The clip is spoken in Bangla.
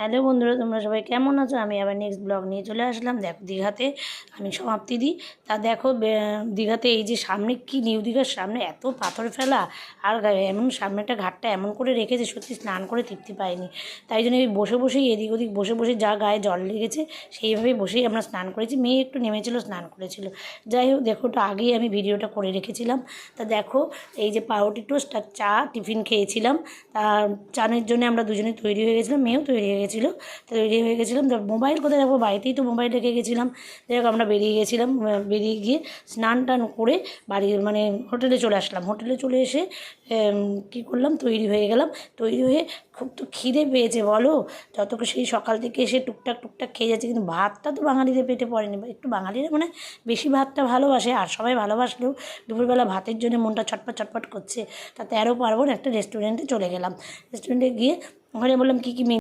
হ্যালো বন্ধুরা, তোমরা সবাই কেমন আছো? আমি আবার নেক্সট ব্লগ নিয়ে চলে আসলাম। দেখো, দীঘাতে আমি সমাপ্তি দিই। তা দেখো, দীঘাতে এই যে সামনে কি নিউ দীঘার সামনে এত পাথর ফেলা, আর এমন সামনেটা ঘাটটা এমন করে রেখেছে, সত্যি স্নান করে তৃপ্তি পাইনি। তাই জন্য এই বসে বসেই এদিক ওদিক বসে বসে যা গায়ে জল লেগেছে সেইভাবেই বসেই আমরা স্নান করেছি। মেয়ে একটু নেমেছিল, স্নান করেছিল। যাই হোক, দেখো, ওটা আগেই আমি ভিডিওটা করে রেখেছিলাম। তা দেখো, এই যে পাউরুটি টোস্ট আর চা টিফিন খেয়েছিলাম। তার চানের জন্য আমরা দুজনে তৈরি হয়ে গেছিলাম, মেয়েও তৈরি হয়ে গেছিলো। তৈরি হয়ে গেছিলাম, তো মোবাইল কোথায় রাখবো, বাড়িতেই তো মোবাইল রেখে গেছিলাম। যাই হোক, আমরা বেরিয়ে গেছিলাম। বেরিয়ে গিয়ে স্নান টান করে মানে হোটেলে চলে আসলাম। হোটেলে চলে এসে কী করলাম, তৈরি হয়ে গেলাম। তৈরি হয়ে খুব তো খিদে পেয়েছে বলো, যতক্ষণ সেই সকাল থেকে এসে টুকটাক টুকটাক খেয়ে যাচ্ছে, কিন্তু ভাতটা তো বাঙালিদের পেটে পড়েনি। একটু বাঙালিরা মানে বেশি ভাতটা ভালোবাসে, আর সবাই ভালোবাসলেও দুপুরবেলা ভাতের জন্য মনটা ছটপট ছটপট করছে। তা 13 পার্বণ একটা রেস্টুরেন্টে চলে গেলাম। রেস্টুরেন্টে গিয়ে ওখানে বললাম কী কী